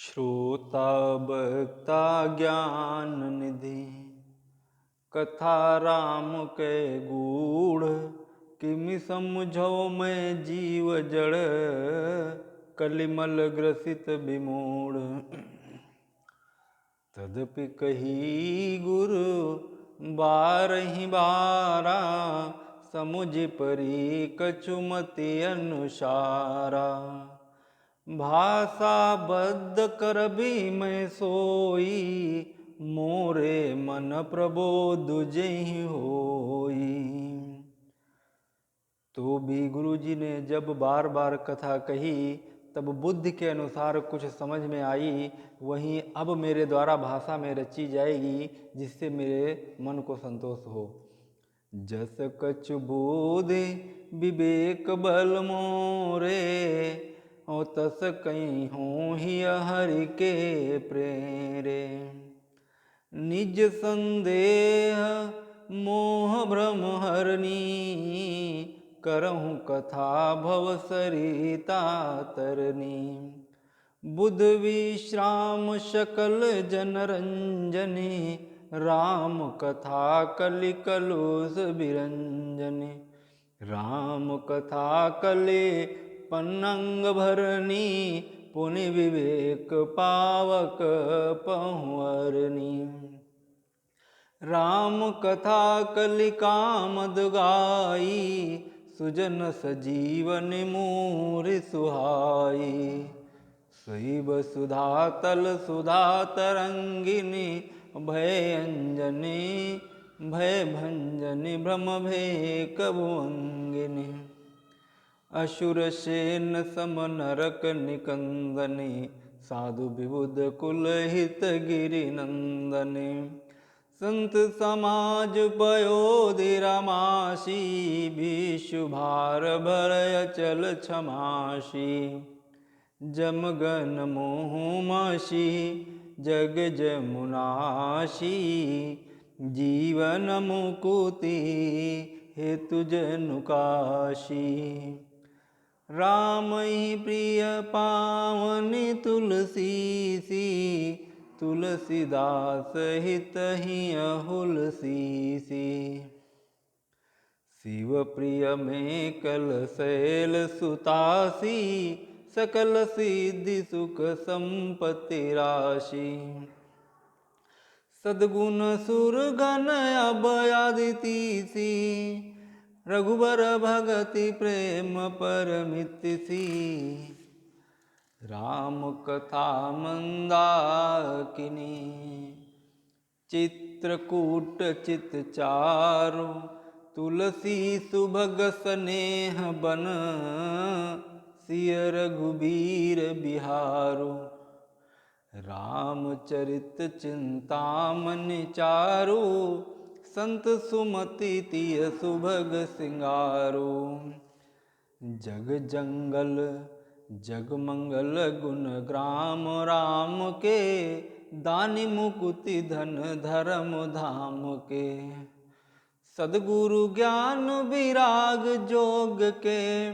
श्रोता बक्ता ज्ञान निधि, कथा राम के गूढ़। किमि समझो मैं जीव जड़, कलिमल ग्रसित विमूढ़। तदपि कही गुरु बारहि बारा, समुझ परी कछुमति अनुसारा। भाषा बद्ध कर भी मैं सोई, मोरे मन प्रबोध जहि होई। तो भी गुरुजी ने जब बार बार कथा कही तब बुद्धि के अनुसार कुछ समझ में आई। वहीं अब मेरे द्वारा भाषा में रची जाएगी जिससे मेरे मन को संतोष हो। जस कछु बोधि विवेक बल मोरे, और तस कहीं हो ही हरि के प्रेरे। निज संदेह मोह भ्रम हरनी, करहूँ कथा भव सरिता तरनी। बुध विश्राम सकल जन रंजनी, राम कथा कलि कलुष बिरंजनी। राम कथा कले पन्नंग भरनी, पुनि विवेक पावक पहुँरनी। राम कथा कलि कामद गाई, सुजन सजीवन मूरि सुहाई। शैव सुधा तल सुधा तरंगिनी, भय अंजनी भय भंजनी भ्रम भे कभुअंगिनी। असुर सेन सम नरक निकंदनी, साधु विबुध कुल हित गिरि नंदनी। संत समाज पयोधि रमासी, विषु भार भरय चल क्षमासी। जमगन मोह मासी, जग जमुनासी। जीवन मुकुति हेतु जनु काशी। राम ही प्रिय पावनि तुलसी सी, तुलसीदास हित ही हुलसी सी। शिव प्रिय में कल शैल सुतासी, सकल सिद्धि सुख संपत्ति राशि। सद्गुण सुरगण अभयादिति सी, रघुबर भगति प्रेम परमिति सी। राम कथा मंदाकिनी, चित्रकूट चित चारु। तुलसी सुभग स्नेह बन, सिय रघुबीर बिहारु। रामचरित चिंतामणि चारु, संत सुमति तिय सुभग सिंगारो। जग जंगल जग मंगल गुण ग्राम राम के, दानि मुकुति धन धर्म धाम के। सद्गुरु ज्ञान विराग जोग के,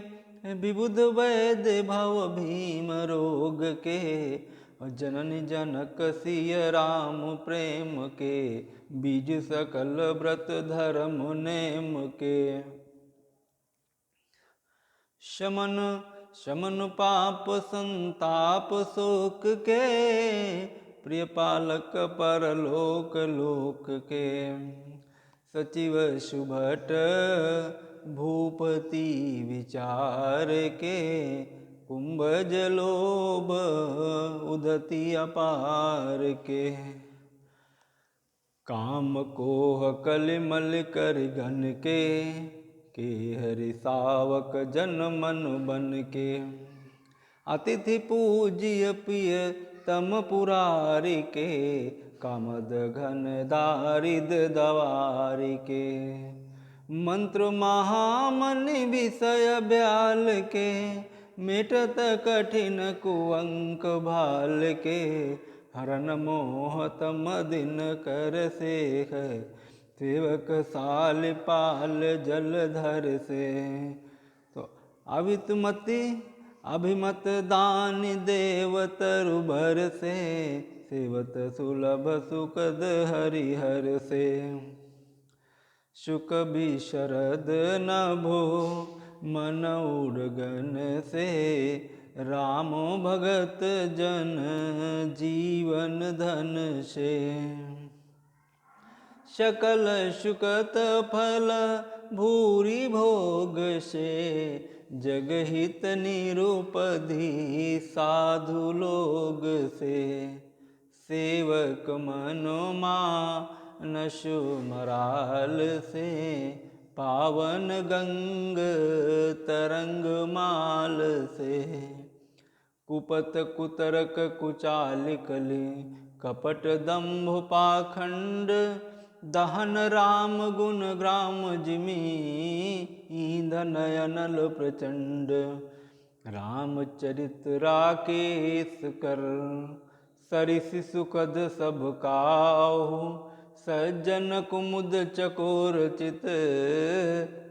विबुध वैद्य भव भीम रोग के। जननी जनक सिय राम प्रेम के, बीज सकल व्रत धर्म नेम के। शमन शमन पाप संताप शोक के, प्रिय पालक परलोक लोक के। सचिव सुभट भूपति विचार के, कुंभज लोभ उदति अपार के। काम कोह कलिमल कर घन के, हरि सावक जन मन बन के। अतिथि पूज्य प्रिय तम पुरारी के, कामद घन दारिद दवारी के। मंत्र महामनि विषय ब्याल के, मिटत कठिन कुअंक भाल के। हरन मोह तम दिन कर सेख, सेवक साल पाल जलधर से। तो अवितमति अभिमत दान देवतरु भर से, सेवत सुलभ सुखद हरिहर से। शुक भी शरद नभो मन उड़गन से, रामो भगत जन जीवन धन से। सकल सुकत फल भूरि भोग से, जगहित निरुपधि साधु लोग से। सेवक मनोमानसु मराल से, पावन गंग तरंग माल से। कुपत कुतरक कुचाल कली, कपट दंभ पाखंड, दहन राम गुण ग्राम जिमि, ईंधन अनल प्रचंड। रामचरित राकेश कर, सरिस सुखद सब काहू। सज्जन कुमुद चकोर चित,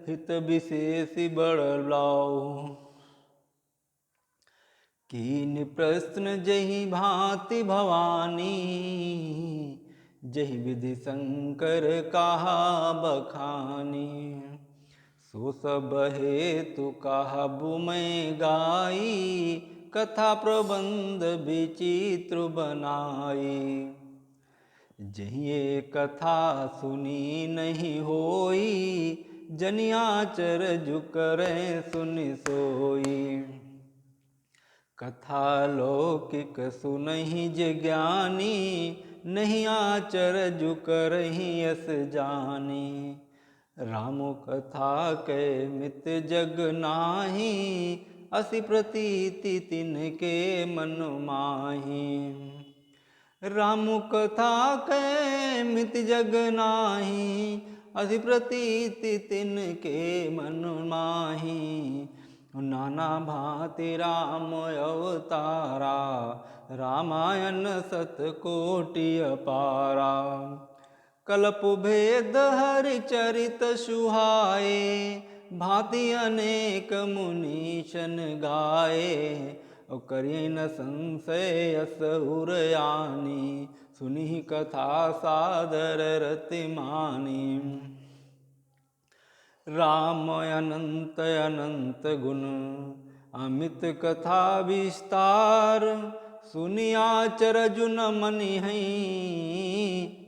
हित विशेष बड़ लाऊ। कीन प्रश्न जहि भांति भवानी, जहि विधि शंकर कहा बखानी। सो सब हेतु कहबु मैं गाई, कथा प्रबंध विचित्र बनाई। जहिए कथा सुनी नहीं होई, जनियाचर जुकरे सुनि सोई। कथा लौकिक सुनहि जे ज्ञानी, नहीं आचर जुकरहि यस जानी। रामो कथा कै मित जग नाही, असि प्रतीति तिनके मन माही। राम कथा कै मित जग नाही, असि प्रतीति तिनके मन माही। नाना भांति राम अवतारा, रामायण सतकोटि अपारा। कल्प भेद हरि चरित सुहाए, भांति अनेक मुनीशन गाए। करि न संशय अस उर आनी, सुनि कथा सादर रति मानी। राम अनंत अनंत गुण, अमित कथा विस्तार। सुनि आचरजु न मनिहि,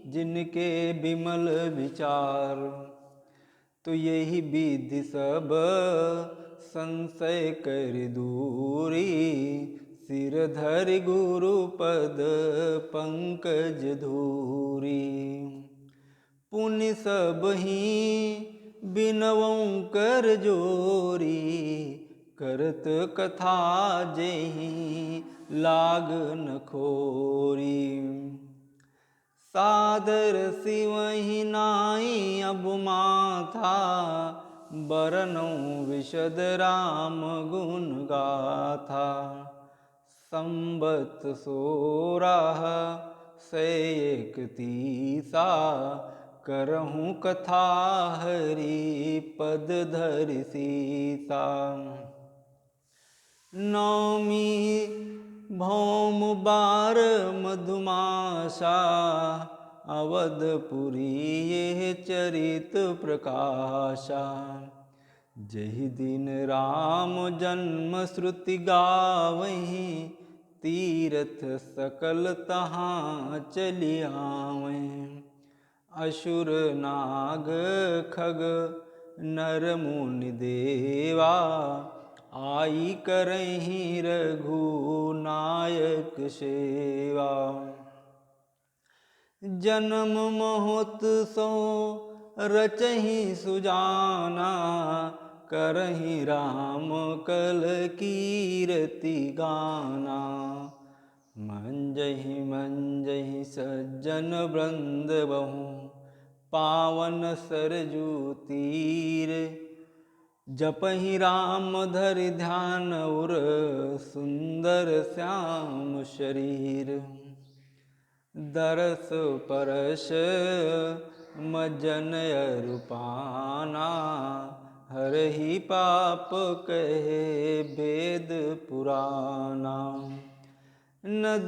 जिनके बिमल विचार। तो यही विधि सब संशय कर दूरी, सिर धरि गुरु पद पंकज धूरी। पुनि सब ही बिनवऊँ कर जोरी, करत कथा जेहि लाग न खोरी। सादर सिवहि नाई अब माथा, बरनऊँ विशद राम गुण गाथा। संबत 16 सैक 31, करहूँ कथा हरि पद धरि सीसा। नौमी भौम 12 मधुमासा, अवधपुरी ये चरित प्रकाशा। जहि दिन राम जन्म श्रुति गावहीं, तीरथ सकल तहाँ चलि आवैं। असुर नाग खग नर मुनि देवा, आई करहीं रघुनायक सेवा। जन्म महोत्सव रचहि सुजाना, करहीं राम कल कीरति गाना। मंजहि मंजहि सज्जन वृंद बहु, पावन सरजू तीर। जपहि राम धरि ध्यान उर, सुंदर श्याम शरीर। दरस परस मज्जन अरु पाना, हरहि पाप कहे भेद पुराना। नदी